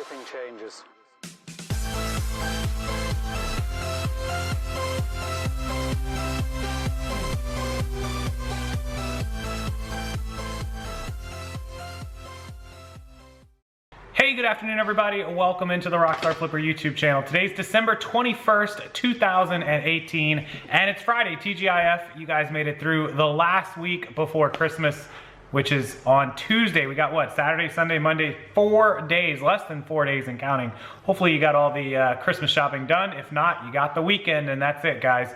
shipping changes. Hey, good afternoon everybody, and welcome into the Rockstarflipper YouTube channel. Today's December 21st, 2018, and it's Friday, TGIF. You guys made it through the last week before Christmas, which is on Tuesday. We got what, Saturday, Sunday, Monday, 4 days, less than 4 days and counting. Hopefully you got all the Christmas shopping done. If not, you got the weekend, and that's it, guys.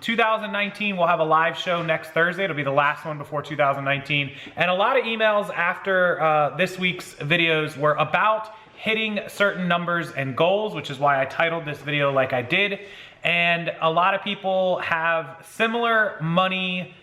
2019, we'll have a live show next Thursday. It'll be the last one before 2019. And a lot of emails after this week's videos were about hitting certain numbers and goals, which is why I titled this video like I did. And a lot of people have similar money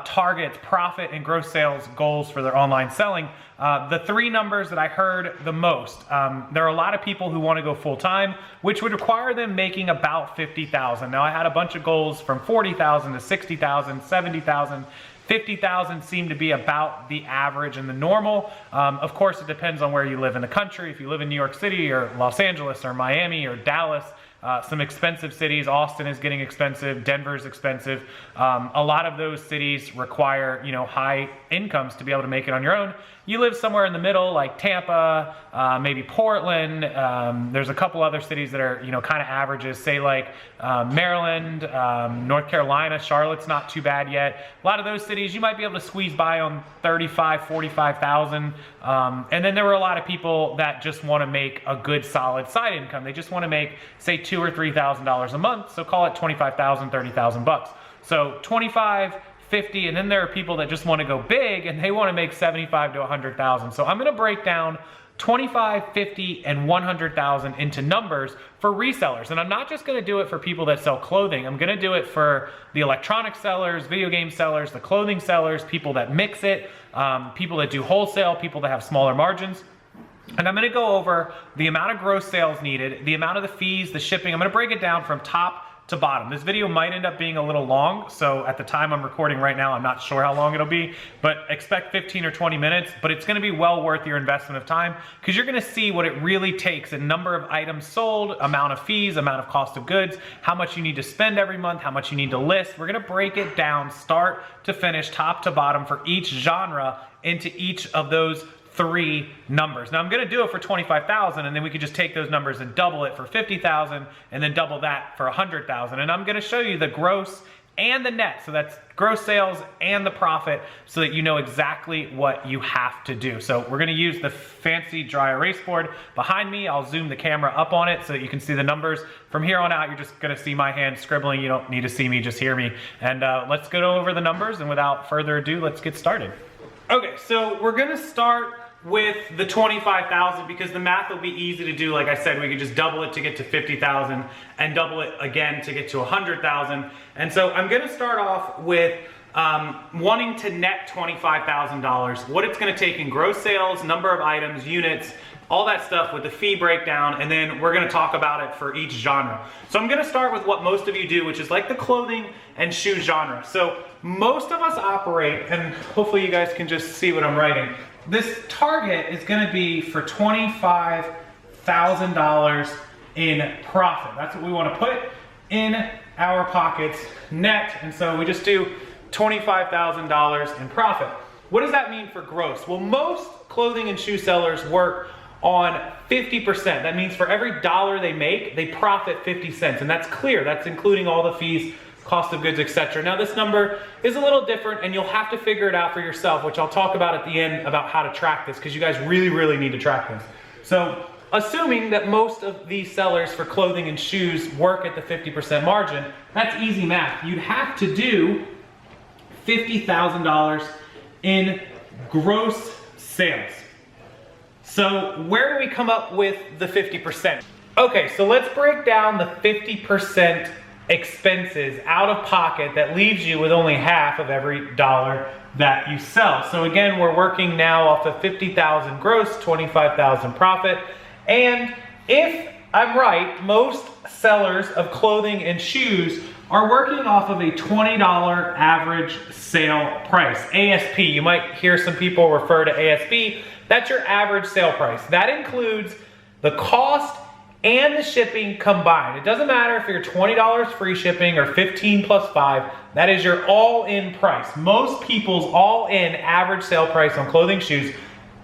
targets, profit and gross sales goals for their online selling. The three numbers that I heard the most, there are a lot of people who want to go full time, which would require them making about 50,000. Now I had a bunch of goals from 40,000 to 60,000, 70,000. 50,000 seemed to be about the average and the normal. Of course, it depends on where you live in the country. If you live in New York City or Los Angeles or Miami or Dallas, some expensive cities. Austin is getting expensive. Denver's expensive. A lot of those cities require, high incomes to be able to make it on your own. You live somewhere in the middle, like Tampa, maybe Portland. There's a couple other cities that are, kind of averages. Say like Maryland, North Carolina, Charlotte's not too bad yet. A lot of those cities, you might be able to squeeze by on 35, 45,000. And then there were a lot of people that just want to make a good, solid side income. They just want to make, say, $2,000 or $3,000 a month. So call it 25,000, 30,000 bucks. So 25, 50, and then there are people that just want to go big and they want to make 75 to 100,000. So I'm going to break down 25, 50, and 100,000 into numbers for resellers. And I'm not just going to do it for people that sell clothing. I'm going to do it for the electronic sellers, video game sellers, the clothing sellers, people that mix it, people that do wholesale, people that have smaller margins. And I'm going to go over the amount of gross sales needed, the amount of the fees, the shipping. I'm going to break it down from top to bottom. This video might end up being a little long, so at the time I'm recording right now, I'm not sure how long it'll be, but expect 15 or 20 minutes, but it's gonna be well worth your investment of time because you're gonna see what it really takes in number of items sold, amount of fees, amount of cost of goods, how much you need to spend every month, how much you need to list. We're gonna break it down start to finish, top to bottom for each genre into each of those three numbers. Now I'm gonna do it for 25,000 and then we could just take those numbers and double it for 50,000 and then double that for 100,000. And I'm gonna show you the gross and the net. So that's gross sales and the profit so that you know exactly what you have to do. So we're gonna use the fancy dry erase board behind me. I'll zoom the camera up on it so that you can see the numbers. From here on out, you're just gonna see my hand scribbling. You don't need to see me, just hear me. And let's go over the numbers, and without further ado, let's get started. Okay, so we're gonna start with the 25,000 because the math will be easy to do. Like I said, we could just double it to get to 50,000 and double it again to get to 100,000. And so I'm gonna start off with wanting to net $25,000, what it's gonna take in gross sales, number of items, units, all that stuff with the fee breakdown, and then we're gonna talk about it for each genre. So I'm gonna start with what most of you do, which is like the clothing and shoe genre. So most of us operate, and hopefully you guys can just see what I'm writing. This target is gonna be for $25,000 in profit. That's what we wanna put in our pockets net, and so we just do $25,000 in profit. What does that mean for gross? Well, most clothing and shoe sellers work on 50%. That means for every dollar they make, they profit 50 cents, and that's clear. That's including all the fees, cost of goods, etc. Now this number is a little different and you'll have to figure it out for yourself, which I'll talk about at the end about how to track this because you guys really need to track this. So assuming that most of these sellers for clothing and shoes work at the 50% margin, that's easy math. You'd have to do $50,000 in gross sales. So where do we come up with the 50%? Okay, so let's break down the 50% expenses out of pocket that leaves you with only half of every dollar that you sell. So again, we're working now off of 50,000 gross, 25,000 profit. And if I'm right, most sellers of clothing and shoes are working off of a $20 average sale price, ASP. You might hear some people refer to ASP. That's your average sale price. That includes The cost and the shipping combined. It doesn't matter if you're $20 free shipping or $15 plus 5, that is your all-in price. Most people's all-in average sale price on clothing shoes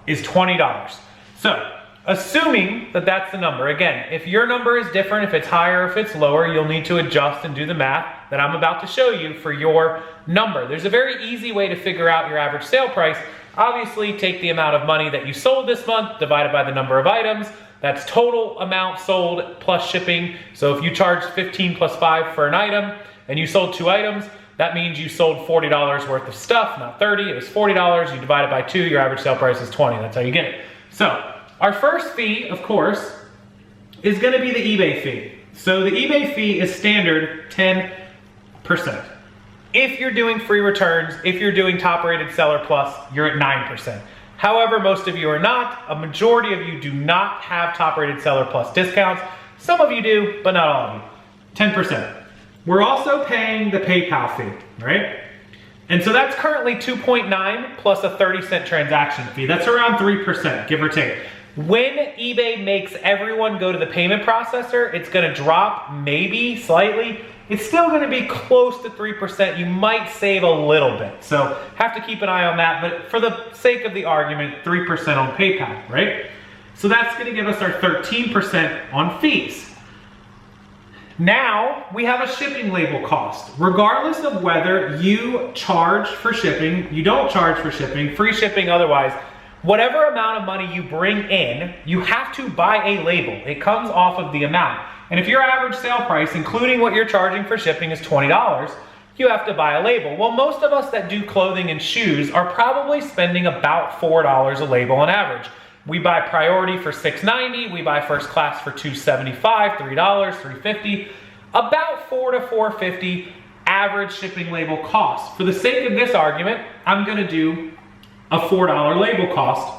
is $20. So, assuming that that's the number, again, if your number is different, if it's higher, if it's lower, you'll need to adjust and do the math that I'm about to show you for your number. There's a very easy way to figure out your average sale price. Obviously, take the amount of money that you sold this month, divided by the number of items. That's total amount sold plus shipping. So if you charge 15 plus 5 for an item and you sold 2 items, that means you sold $40 worth of stuff, not 30, it was $40. You divide it by 2, your average sale price is 20. That's how you get it. So our first fee, of course, is gonna be the eBay fee. So the eBay fee is standard 10%. If you're doing free returns, if you're doing top rated seller plus, you're at 9%. However, most of you are not. A majority of you do not have top rated seller plus discounts. Some of you do, but not all of you. 10%. We're also paying the PayPal fee, right? And so that's currently 2.9 plus a 30-cent transaction fee. That's around 3%, give or take. When eBay makes everyone go to the payment processor, it's gonna drop maybe slightly. It's still gonna be close to 3%. You might save a little bit. So have to keep an eye on that, but for the sake of the argument, 3% on PayPal, right? So that's gonna give us our 13% on fees. Now we have a shipping label cost. Regardless of whether you charge for shipping, you don't charge for shipping, free shipping otherwise, whatever amount of money you bring in, you have to buy a label. It comes off of the amount. And if your average sale price, including what you're charging for shipping, is $20, you have to buy a label. Well, most of us that do clothing and shoes are probably spending about $4 a label on average. We buy priority for $6.90, we buy first class for $2.75, $3, $3.50, about $4 to $4.50 average shipping label cost. For the sake of this argument, I'm gonna do a $4 label cost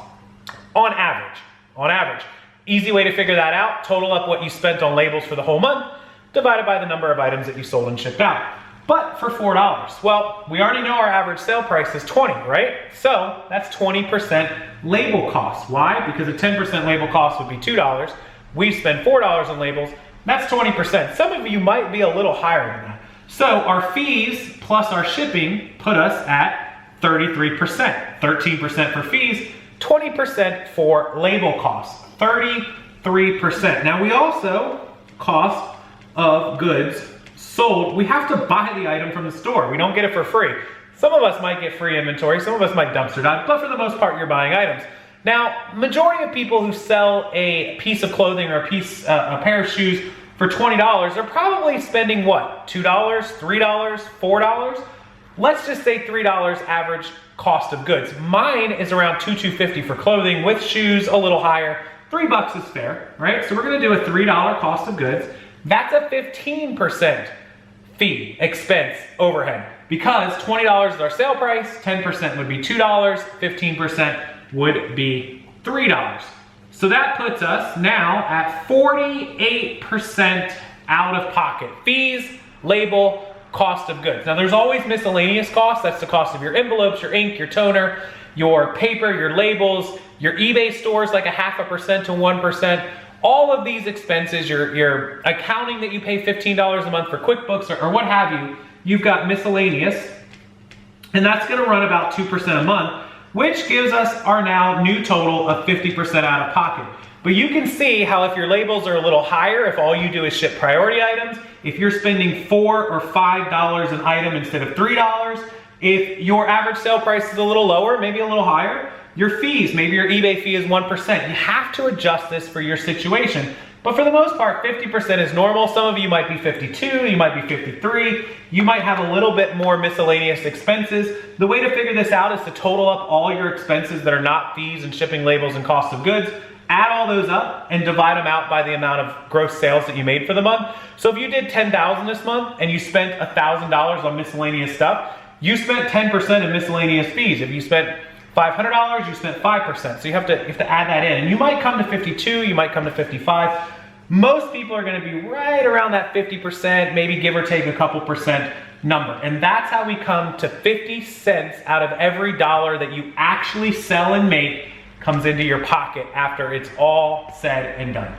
on average. On average. Easy way to figure that out, total up what you spent on labels for the whole month, divided by the number of items that you sold and shipped out. But for $4, well, we already know our average sale price is 20, right? So that's 20% label cost. Why? Because a 10% label cost would be $2. We spend $4 on labels, that's 20%. Some of you might be a little higher than that. So our fees plus our shipping put us at 33%. 13% for fees, 20% for label costs. 33%. Now we also, cost of goods sold, we have to buy the item from the store. We don't get it for free. Some of us might get free inventory, some of us might dumpster dive, but for the most part, you're buying items. Now, majority of people who sell a piece of clothing or a pair of shoes for $20 are probably spending what? $2, $3, $4? Let's just say $3 average cost of goods. Mine is around $2.50 for clothing, with shoes a little higher. $3 is fair, right? So we're gonna do a $3 cost of goods. That's a 15% fee, expense, overhead. Because $20 is our sale price, 10% would be $2, 15% would be $3. So that puts us now at 48% out of pocket. Fees, label, cost of goods. Now there's always miscellaneous costs. That's the cost of your envelopes, your ink, your toner, your paper, your labels, your eBay stores like 0.5% to 1%. All of these expenses, your accounting that you pay $15 a month for QuickBooks or what have you, you've got miscellaneous, and that's gonna run about 2% a month, which gives us our now new total of 50% out of pocket. But you can see how if your labels are a little higher, if all you do is ship priority items, if you're spending $4 or $5 an item instead of $3, if your average sale price is a little lower, maybe a little higher, your fees, maybe your eBay fee is 1%. You have to adjust this for your situation. But for the most part, 50% is normal. Some of you might be 52, you might be 53, you might have a little bit more miscellaneous expenses. The way to figure this out is to total up all your expenses that are not fees and shipping, labels, and cost of goods, add all those up and divide them out by the amount of gross sales that you made for the month. So if you did $10,000 this month and you spent $1,000 on miscellaneous stuff, you spent 10% in miscellaneous fees. If you spent $500, you spent 5%. So you have to add that in. And you might come to 52, you might come to 55. Most people are gonna be right around that 50%, maybe give or take a couple percent number. And that's how we come to 50 cents out of every dollar that you actually sell and make comes into your pocket after it's all said and done.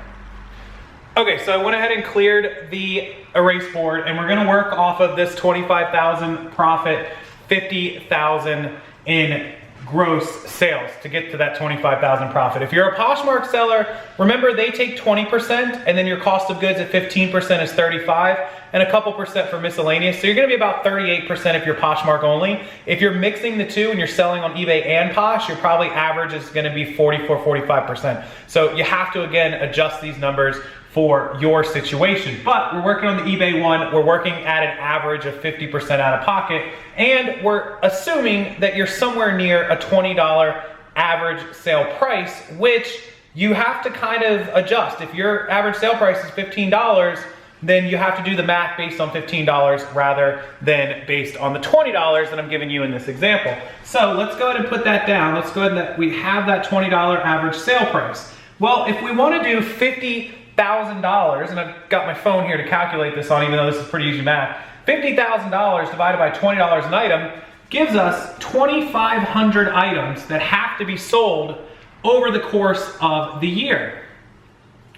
Okay, so I went ahead and cleared the erase board, and we're gonna work off of this 25,000 profit, 50,000 in gross sales to get to that 25,000 profit. If you're a Poshmark seller, remember they take 20%, and then your cost of goods at 15% is 35, and a couple percent for miscellaneous. So you're gonna be about 38% if you're Poshmark only. If you're mixing the two and you're selling on eBay and Posh, your probably average is gonna be 44, 45%. So you have to, again, adjust these numbers for your situation. But we're working on the eBay one, we're working at an average of 50% out of pocket, and we're assuming that you're somewhere near a $20 average sale price, which you have to kind of adjust. If your average sale price is $15, then you have to do the math based on $15 rather than based on the $20 that I'm giving you in this example. So let's go ahead and put that down. Let's go ahead and we have that $20 average sale price. Well, if we want to do $50,000, and I've got my phone here to calculate this on, even though this is pretty easy math, $50,000 divided by $20 an item gives us 2,500 items that have to be sold over the course of the year.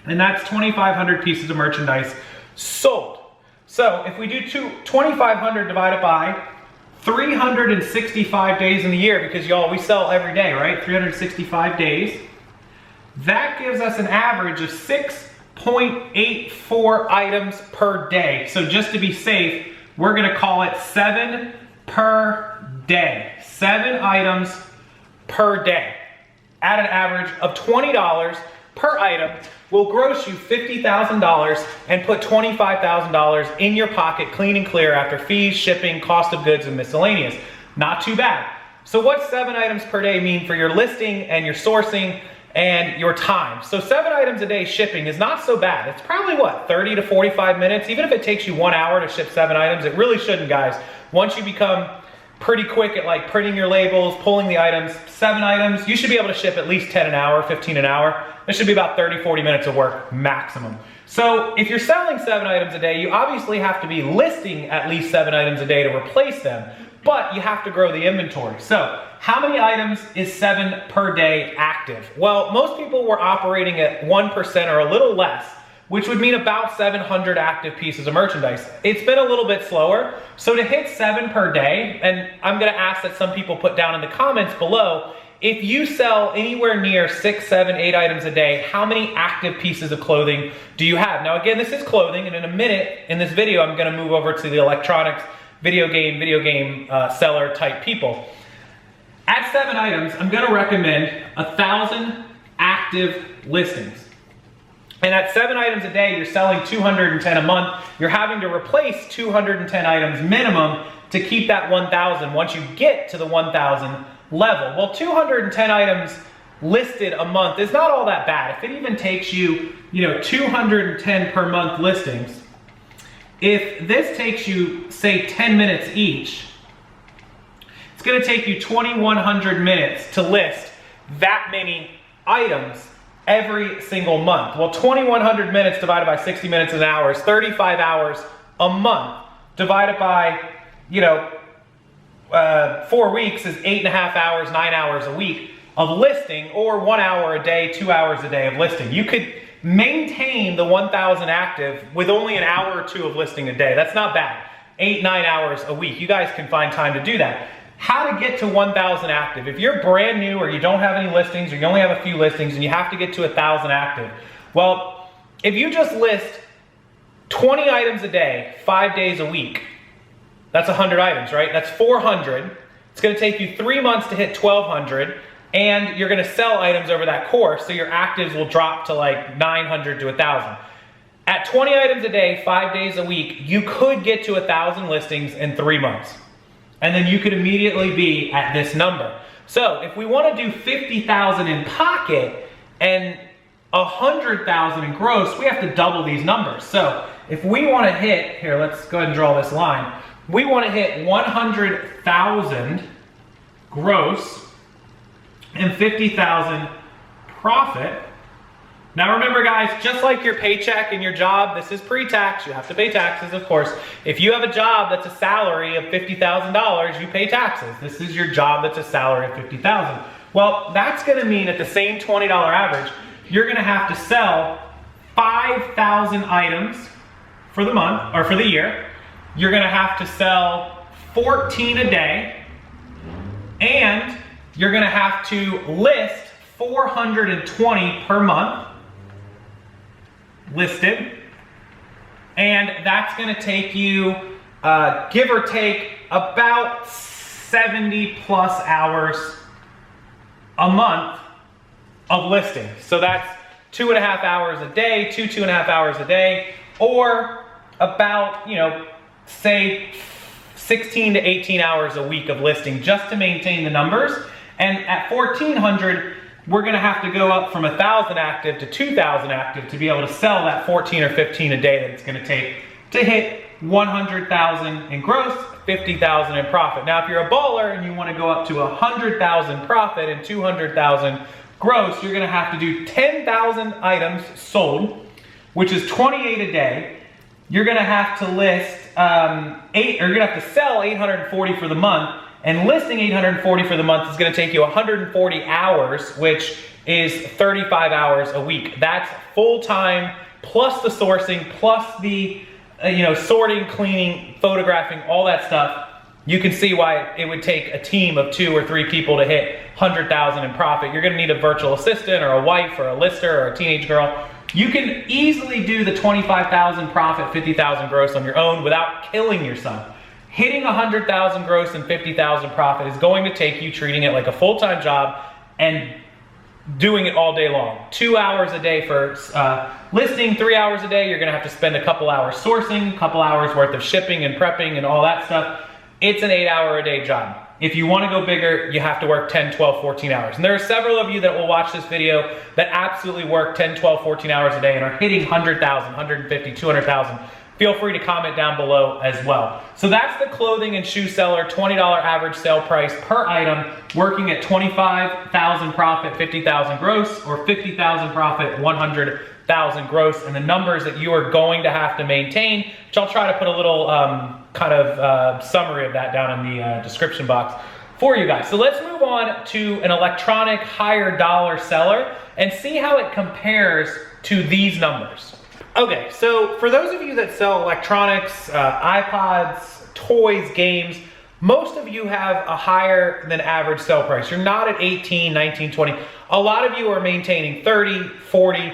And that's 2,500 pieces of merchandise sold. So if we do 2,500 divided by 365 days in the year, because y'all, we sell every day, right? 365 days. That gives us an average of 6.84 items per day. So just to be safe, we're gonna call it 7 per day. 7 items per day at an average of $20 per item will gross you $50,000 and put $25,000 in your pocket clean and clear after fees, shipping, cost of goods, and miscellaneous. Not too bad. So what's 7 items per day mean for your listing and your sourcing and your time? So 7 items a day shipping is not so bad. It's probably what, 30 to 45 minutes? Even if it takes you 1 hour to ship 7 items, it really shouldn't, guys. Once you become pretty quick at like printing your labels, pulling the items, 7 items, you should be able to ship at least 10 an hour, 15 an hour. It should be about 30, 40 minutes of work maximum. So if you're selling 7 items a day, you obviously have to be listing at least 7 items a day to replace them, but you have to grow the inventory. So how many items is 7 per day active? Well, most people were operating at 1% or a little less, which would mean about 700 active pieces of merchandise. It's been a little bit slower. So to hit 7 per day, and I'm gonna ask that some people put down in the comments below, if you sell anywhere near 6, 7, 8 items a day, how many active pieces of clothing do you have? Now again, this is clothing, and in a minute in this video, I'm gonna move over to the electronics, video game seller type people. At 7 items, I'm gonna recommend 1,000 active listings. And at 7 items a day, you're selling 210 a month. You're having to replace 210 items minimum to keep that 1,000 once you get to the 1,000 level. Well, 210 items listed a month is not all that bad. If it even takes you, 210 per month listings, if this takes you, say, 10 minutes each, it's gonna take you 2,100 minutes to list that many items every single month. Well, 2,100 minutes divided by 60 minutes an hour is 35 hours a month. Divided by, 4 weeks is 8.5 hours, 9 hours a week of listing, or 1 hour a day, 2 hours a day of listing. You could maintain the 1,000 active with only an hour or 2 of listing a day. That's not bad. 8, 9 hours a week. You guys can find time to do that. How to get to 1,000 active. If you're brand new or you don't have any listings or you only have a few listings and you have to get to 1,000 active, well, if you just list 20 items a day, 5 days a week, that's 100 items, right? That's 400. It's gonna take you 3 months to hit 1,200, and you're gonna sell items over that course, so your actives will drop to like 900 to 1,000. At 20 items a day, 5 days a week, you could get to 1,000 listings in 3 months. And then you could immediately be at this number. So if we wanna do 50,000 in pocket and 100,000 in gross, we have to double these numbers. So if we wanna hit, here, let's go ahead and draw this line. We wanna hit 100,000 gross and 50,000 profit. Now remember guys, just like your paycheck and your job, this is pre-tax, you have to pay taxes of course. If you have a job that's a salary of $50,000, you pay taxes. This is your job that's a salary of $50,000. Well, that's gonna mean at the same $20 average, you're gonna have to sell 5,000 items for the month, or for the year. You're gonna have to sell 14 a day, and you're gonna have to list 420 per month listed, and that's gonna take you, give or take, about 70 plus hours a month of listing. So that's 2.5 hours a day, 2.5 hours a day, or about, say 16 to 18 hours a week of listing just to maintain the numbers. And at 1,400, we're gonna have to go up from 1,000 active to 2,000 active to be able to sell that 14 or 15 a day that it's gonna take to hit 100,000 in gross, 50,000 in profit. Now, if you're a baller and you wanna go up to 100,000 profit and 200,000 gross, you're gonna have to do 10,000 items sold, which is 28 a day. You're gonna have to list you're gonna have to sell 840 for the month, and listing 840 for the month is gonna take you 140 hours, which is 35 hours a week. That's full-time, plus the sourcing, plus the sorting, cleaning, photographing, all that stuff. You can see why it would take a team of 2 or 3 people to hit 100,000 in profit. You're gonna need a virtual assistant or a wife or a lister or a teenage girl. You can easily do the 25,000 profit, 50,000 gross on your own without killing yourself. Hitting 100,000 gross and 50,000 profit is going to take you treating it like a full-time job and doing it all day long. 2 hours a day for listing, 3 hours a day. You're gonna have to spend a couple hours sourcing, a couple hours worth of shipping and prepping and all that stuff. It's an 8-hour a day job. If you wanna go bigger, you have to work 10, 12, 14 hours. And there are several of you that will watch this video that absolutely work 10, 12, 14 hours a day and are hitting 100,000, 150, 200,000. Feel free to comment down below as well. So that's the clothing and shoe seller, $20 average sale price per item, working at 25,000 profit, 50,000 gross, or 50,000 profit, 100,000 gross, and the numbers that you are going to have to maintain, which I'll try to put a little summary of that down in the description box for you guys. So let's move on to an electronic higher dollar seller and see how it compares to these numbers. Okay, so for those of you that sell electronics, iPods, toys, games, most of you have a higher than average sale price. You're not at 18, 19, 20. A lot of you are maintaining 30, 40,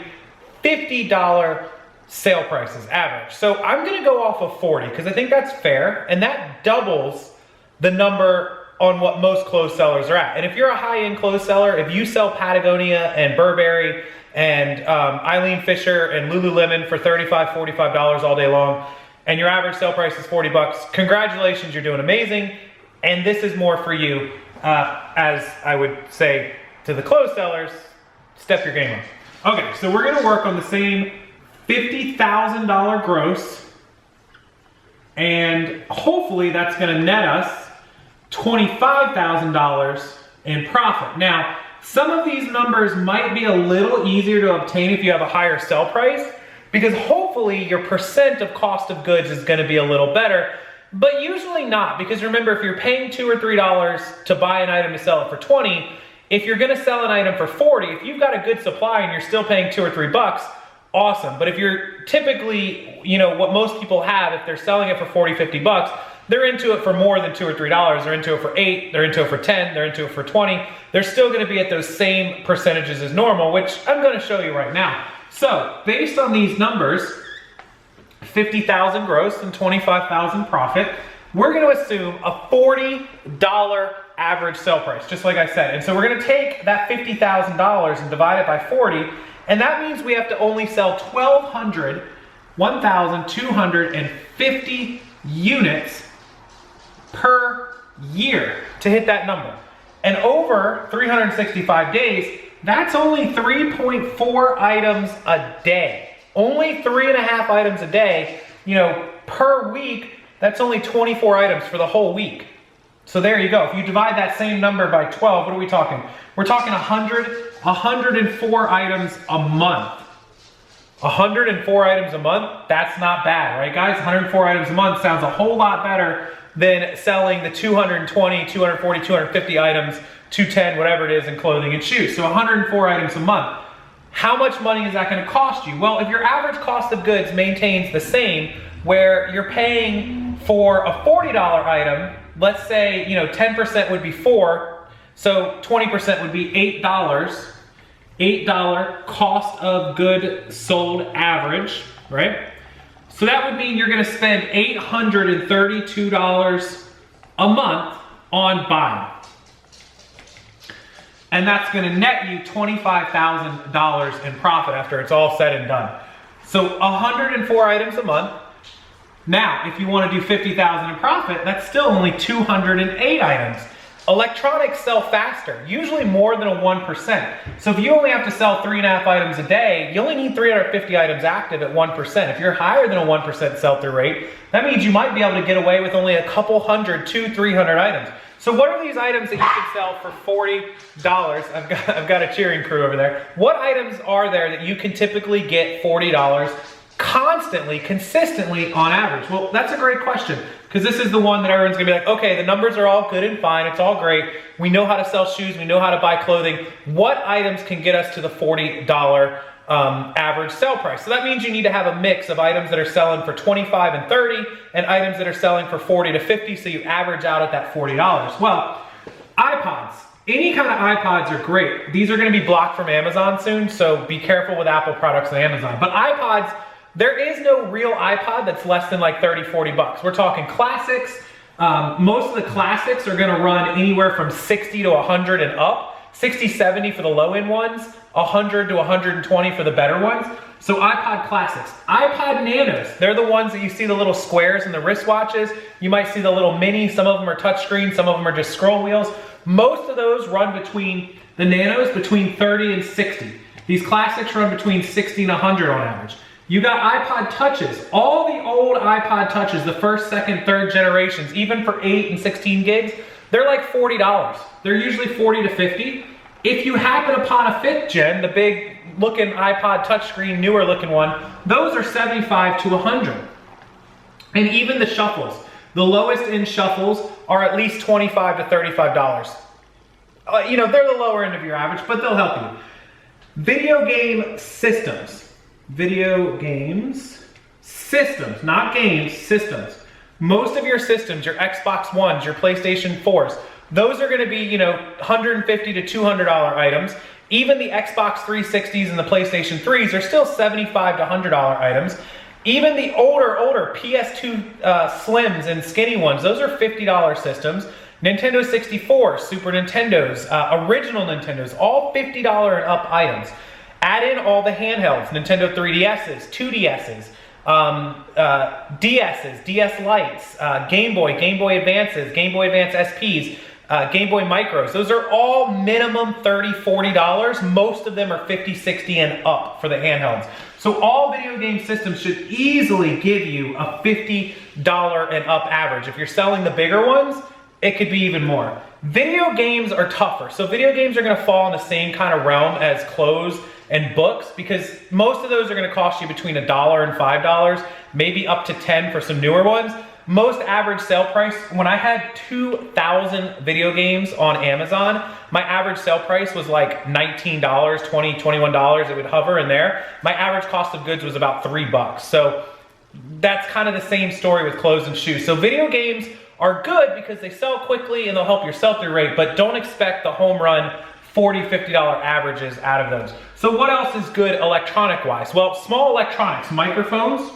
$50 sale prices average. So I'm gonna go off of 40 because I think that's fair, and that doubles the number on what most clothes sellers are at. And if you're a high-end clothes seller, if you sell Patagonia and Burberry and Eileen Fisher and Lululemon for $35, $45 all day long, and your average sale price is 40 bucks, congratulations, you're doing amazing. And this is more for you, as I would say to the clothes sellers, step your game up. Okay, so we're gonna work on the same $50,000 gross, and hopefully that's gonna net us $25,000 in profit. Now, some of these numbers might be a little easier to obtain if you have a higher sell price, because hopefully your percent of cost of goods is gonna be a little better, but usually not, because remember, if you're paying $2 or $3 to buy an item to sell it for 20, if you're gonna sell an item for 40, if you've got a good supply and you're still paying 2 or 3 bucks, awesome. But if you're typically, what most people have, if they're selling it for 40, 50 bucks, they're into it for more than $2 or $3. They're into it for 8, they're into it for 10, they're into it for 20. They're still gonna be at those same percentages as normal, which I'm gonna show you right now. So based on these numbers, 50,000 gross and 25,000 profit, we're gonna assume a $40 average sale price, just like I said. And so we're gonna take that $50,000 and divide it by 40, and that means we have to only sell 1,250 units per year to hit that number. And over 365 days, that's only 3.4 items a day. Only 3.5 items a day, per week. That's only 24 items for the whole week. So there you go. If you divide that same number by 12, what are we talking? We're talking 104 items a month. 104 items a month, that's not bad, right guys? 104 items a month sounds a whole lot better than selling the 220, 240, 250 items 210, whatever it is, in clothing and shoes. So 104 items a month. How much money is that going to cost you? Well, if your average cost of goods maintains the same, where you're paying for a $40 item, let's say, 10% would be 4, so 20% would be $8. $8 cost of good sold average, right? So that would mean you're going to spend $832 a month on buying. And that's going to net you $25,000 in profit after it's all said and done. So 104 items a month. Now, if you want to do $50,000 in profit, that's still only 208 items. Electronics sell faster, usually more than a 1%. So if you only have to sell 3.5 items a day, you only need 350 items active at 1%. If you're higher than a 1% sell-through rate, that means you might be able to get away with only a couple hundred, 200-300 items. So what are these items that you can sell for $40? I've got a cheering crew over there. What items are there that you can typically get $40 constantly, consistently on average? Well, that's a great question, because this is the one that everyone's gonna be like, okay, the numbers are all good and fine, it's all great. We know how to sell shoes, we know how to buy clothing. What items can get us to the $40 average sell price? So that means you need to have a mix of items that are selling for 25 and 30 and items that are selling for 40 to 50, so you average out at that $40. Well, iPods. Any kind of iPods are great. These are gonna be blocked from Amazon soon, so be careful with Apple products on Amazon. But iPods, there is no real iPod that's less than like 30, 40 bucks. We're talking classics. Most of the classics are gonna run anywhere from 60 to 100 and up. 60, 70 for the low end ones, 100 to 120 for the better ones. So iPod classics. iPod nanos, they're the ones that you see the little squares in the wristwatches. You might see the little mini, some of them are touchscreen, some of them are just scroll wheels. Most of those run between, the nanos, between 30 and 60. These classics run between 60 and 100 on average. You got iPod touches. All the old iPod touches, the first, second, third generations, even for 8 and 16 gigs, they're like $40. They're usually 40 to 50. If you happen upon a 5th gen, the big looking iPod touchscreen, newer looking one, those are 75 to 100. And even the shuffles, the lowest end shuffles are at least $25 to $35. They're the lower end of your average, but they'll help you. Video game systems. Video games, systems, not games, systems. Most of your systems, your Xbox Ones, your PlayStation 4s, those are gonna be, $150 to $200 items. Even the Xbox 360s and the PlayStation 3s are still $75 to $100 items. Even the older PS2 Slims and skinny ones, those are $50 systems. Nintendo 64, Super Nintendos, original Nintendos, all $50 and up items. Add in all the handhelds, Nintendo 3DSs, 2DSs, DSs, DS Lites, Game Boy Advances, Game Boy Advance SPs, Game Boy Micros. Those are all minimum $30, $40. Most of them are $50, $60 and up for the handhelds. So all video game systems should easily give you a $50 and up average. If you're selling the bigger ones, it could be even more. Video games are tougher. So video games are gonna fall in the same kind of realm as clothes and books, because most of those are gonna cost you between $1 and $5, maybe up to 10 for some newer ones. Most average sale price, when I had 2,000 video games on Amazon, my average sale price was like $19, $20, $21, it would hover in there. My average cost of goods was about $3. So that's kind of the same story with clothes and shoes. So video games are good because they sell quickly and they'll help your sell-through rate, but don't expect the home run $40, $50 averages out of those. So what else is good electronic-wise? Well, small electronics, microphones,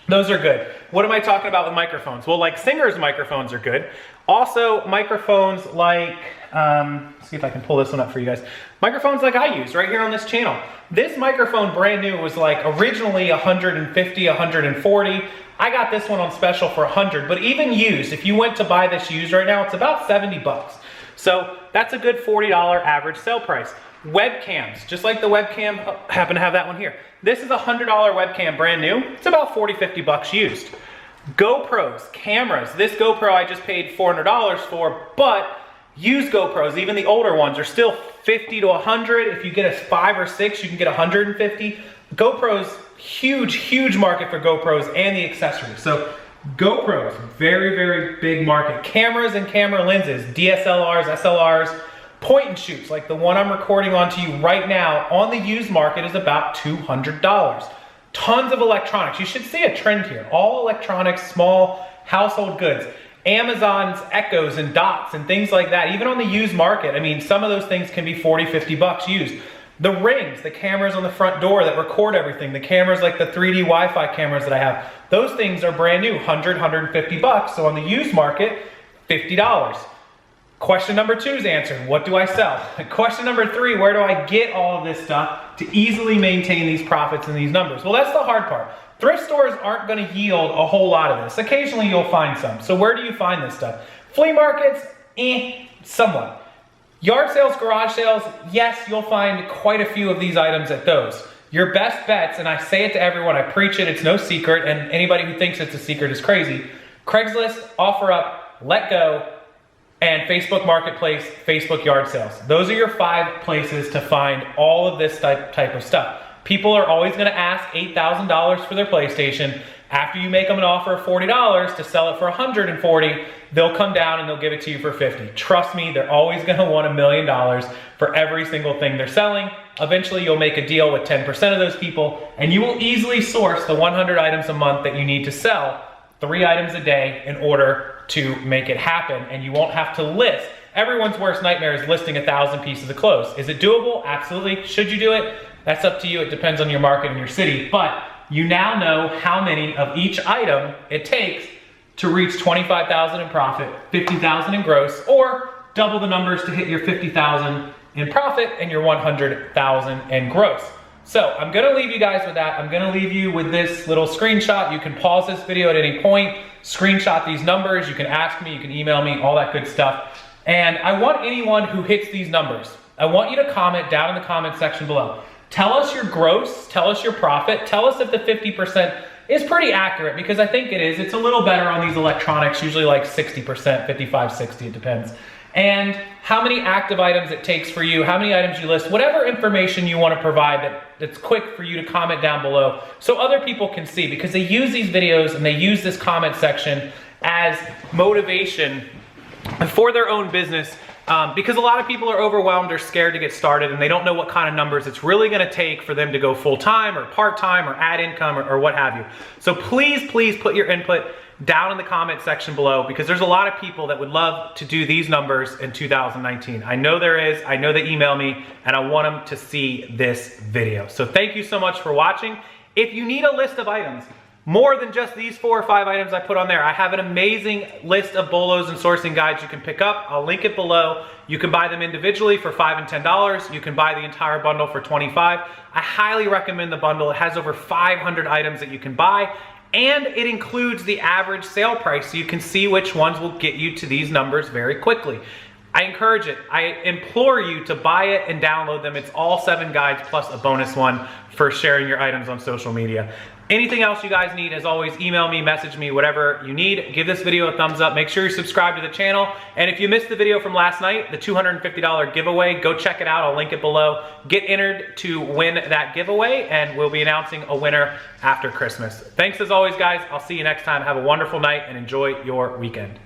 those are good. What am I talking about with microphones? Well, like singers' microphones are good. Also, microphones like, let's see if I can pull this one up for you guys. Microphones like I use right here on this channel. This microphone brand new was like originally 150, 140. I got this one on special for 100, but even used, if you went to buy this used right now, it's about 70 bucks. So that's a good $40 average sale price. Webcams, just like the webcam, happen to have that one here. This is a $100 webcam brand new. It's about 40, 50 bucks used. GoPros, cameras. This GoPro I just paid $400 for, but used GoPros, even the older ones, are still 50 to 100. If you get a 5 or 6, you can get 150. GoPros, huge market for GoPros and the accessories. So GoPros, very, very big market. Cameras and camera lenses, DSLRs, SLRs, point and shoots, like the one I'm recording onto you right now on the used market is about $200. Tons of electronics. You should see a trend here. All electronics, small household goods. Amazon's Echoes and Dots and things like that. Even on the used market, I mean, some of those things can be 40, 50 bucks used. The rings, the cameras on the front door that record everything, the cameras like the 3D Wi-Fi cameras that I have, those things are brand new, 100, 150 bucks. So on the used market, $50. Question number 2 is answered. What do I sell? Question number 3, where do I get all of this stuff to easily maintain these profits and these numbers? Well, that's the hard part. Thrift stores aren't going to yield a whole lot of this. Occasionally you'll find some. So where do you find this stuff? Flea markets, somewhat. Yard sales, garage sales, yes, you'll find quite a few of these items at those. Your best bets, and I say it to everyone, I preach it, it's no secret, and anybody who thinks it's a secret is crazy. Craigslist, OfferUp, Let Go, and Facebook Marketplace, Facebook yard sales. Those are your 5 places to find all of this type of stuff. People are always gonna ask $8,000 for their PlayStation. After you make them an offer of $40 to sell it for $140, they'll come down and they'll give it to you for $50. Trust me, they're always gonna want $1 million for every single thing they're selling. Eventually you'll make a deal with 10% of those people and you will easily source the 100 items a month that you need to sell 3 items a day in order to make it happen, and you won't have to list. Everyone's worst nightmare is listing 1,000 pieces of clothes. Is it doable? Absolutely. Should you do it? That's up to you. It depends on your market and your city, but you now know how many of each item it takes to reach 25,000 in profit, 50,000 in gross, or double the numbers to hit your 50,000 in profit and your 100,000 in gross. So I'm gonna leave you guys with that. I'm gonna leave you with this little screenshot. You can pause this video at any point, screenshot these numbers. You can ask me, you can email me, all that good stuff. And I want anyone who hits these numbers, I want you to comment down in the comment section below. Tell us your gross, tell us your profit, tell us if the 50% is pretty accurate, because I think it is. It's a little better on these electronics, usually like 60%, 55, 60, it depends. And how many active items it takes for you, how many items you list, whatever information you want to provide that's quick for you to comment down below so other people can see, because they use these videos and they use this comment section as motivation for their own business. Because a lot of people are overwhelmed or scared to get started and they don't know what kind of numbers it's really gonna take for them to go full-time or part-time or add income or what have you. So please, please put your input down in the comment section below, because there's a lot of people that would love to do these numbers in 2019. I know there is, I know they email me, and I want them to see this video. So thank you so much for watching. If you need a list of items, more than just these 4 or 5 items I put on there, I have an amazing list of bolos and sourcing guides you can pick up. I'll link it below. You can buy them individually for $5 and $10. You can buy the entire bundle for $25. I highly recommend the bundle. It has over 500 items that you can buy, and it includes the average sale price, so you can see which ones will get you to these numbers very quickly. I encourage it. I implore you to buy it and download them. It's all 7 guides plus a bonus one for sharing your items on social media. Anything else you guys need, as always, email me, message me, whatever you need. Give this video a thumbs up. Make sure you're subscribed to the channel. And if you missed the video from last night, the $250 giveaway, go check it out. I'll link it below. Get entered to win that giveaway, and we'll be announcing a winner after Christmas. Thanks as always, guys. I'll see you next time. Have a wonderful night and enjoy your weekend.